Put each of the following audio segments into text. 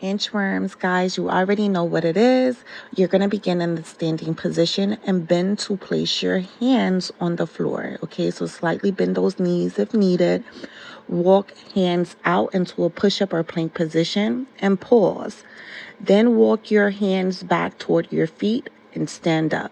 Inchworms, guys, you already know what it is. You're going to begin in the standing position and bend to place your hands on the floor. Okay, so slightly bend those knees if needed. Walk hands out into a push-up or plank position and pause. Then walk your hands back toward your feet and stand up.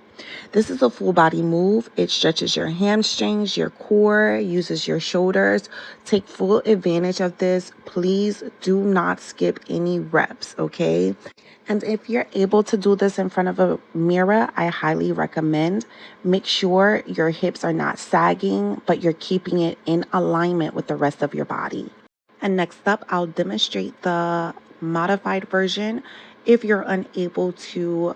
This is a full body move. It stretches your hamstrings, your core, uses your shoulders. Take full advantage of this. Please do not skip any reps, okay? And if you're able to do this in front of a mirror, I highly recommend. Make sure your hips are not sagging, but you're keeping it in alignment with the rest of your body. And next up, I'll demonstrate the modified version if you're unable to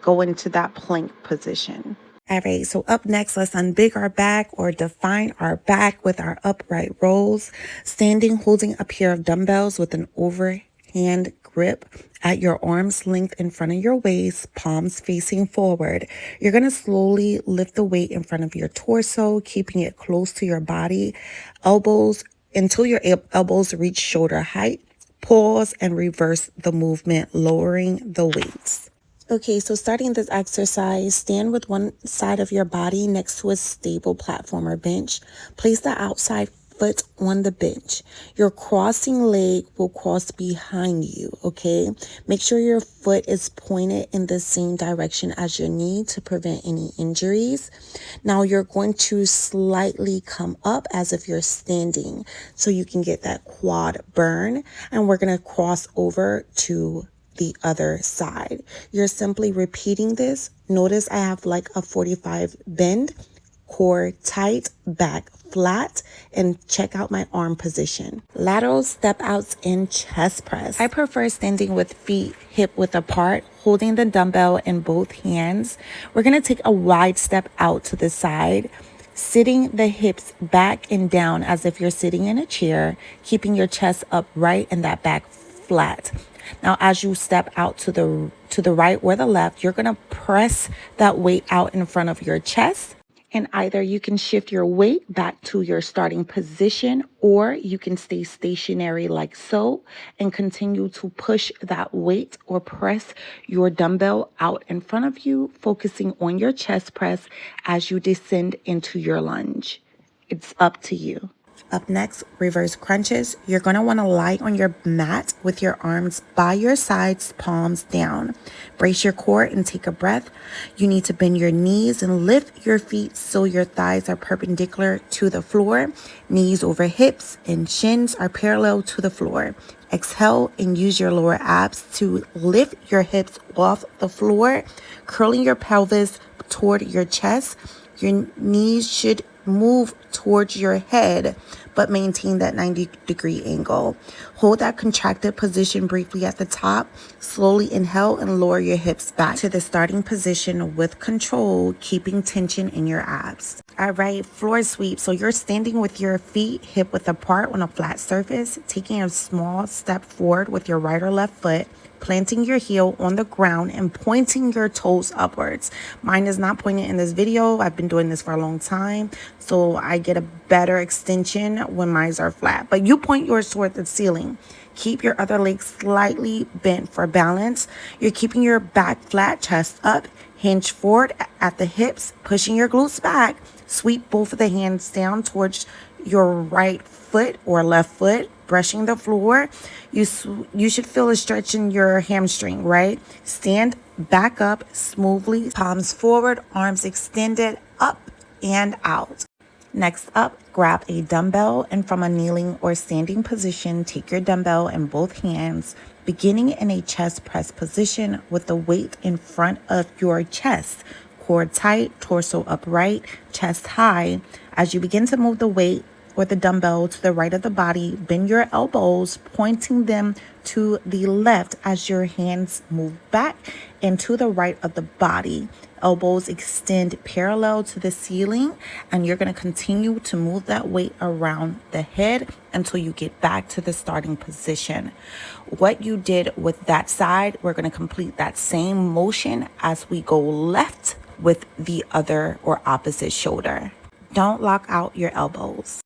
go into that plank position. All right, so up next, let's unbig our back or define our back with our upright rolls. Standing, holding a pair of dumbbells with an overhand grip at your arm's length in front of your waist, palms facing forward. You're going to slowly lift the weight in front of your torso, keeping it close to your body, elbows until your elbows reach shoulder height. Pause and reverse the movement, lowering the weights. Okay, so starting this exercise, stand with one side of your body next to a stable platform or bench. Place the outside foot on the bench. Your crossing leg will cross behind you, okay? Make sure your foot is pointed in the same direction as your knee to prevent any injuries. Now you're going to slightly come up as if you're standing so you can get that quad burn. And we're going to cross over to the other side. You're simply repeating this. Notice I have like a 45 bend, core tight, back flat, and check out my arm position. Lateral step outs in chest press. I prefer standing with feet hip width apart, holding the dumbbell in both hands. We're going to take a wide step out to the side, sitting the hips back and down as if you're sitting in a chair, keeping your chest upright and that back flat. Now, as you step out to the right or the left, you're going to press that weight out in front of your chest. And either you can shift your weight back to your starting position, or you can stay stationary like so and continue to push that weight or press your dumbbell out in front of you, focusing on your chest press as you descend into your lunge. It's up to you. Up next, reverse crunches. You're going to want to lie on your mat with your arms by your sides, palms down. Brace your core and take a breath. You need to bend your knees and lift your feet so your thighs are perpendicular to the floor. Knees over hips and shins are parallel to the floor. Exhale and use your lower abs to lift your hips off the floor, curling your pelvis toward your chest. Your knees should move towards your head, but maintain that 90-degree angle. Hold that contracted position briefly at the top. Slowly inhale and lower your hips back to the starting position with control, keeping tension in your abs. All right, floor sweep. So you're standing with your feet hip width apart on a flat surface, taking a small step forward with your right or left foot, planting your heel on the ground and pointing your toes upwards. Mine is not pointed in this video. I've been doing this for a long time, so I get a better extension when mine are flat. But you point yours toward the ceiling. Keep your other leg slightly bent for balance. You're keeping your back flat, chest up, hinge forward at the hips, pushing your glutes back. Sweep both of the hands down towards your right foot or left foot, brushing the floor. You should feel a stretch in your hamstring, right? Stand back up smoothly, palms forward, arms extended, up and out. Next up, grab a dumbbell and from a kneeling or standing position, take your dumbbell in both hands, beginning in a chest press position with the weight in front of your chest. Core tight, torso upright, chest high. As you begin to move the weight or the dumbbell to the right of the body, bend your elbows, pointing them to the left as your hands move back and to the right of the body. Elbows extend parallel to the ceiling, and you're going to continue to move that weight around the head until you get back to the starting position. What you did with that side, we're going to complete that same motion as we go left with the other or opposite shoulder. Don't lock out your elbows.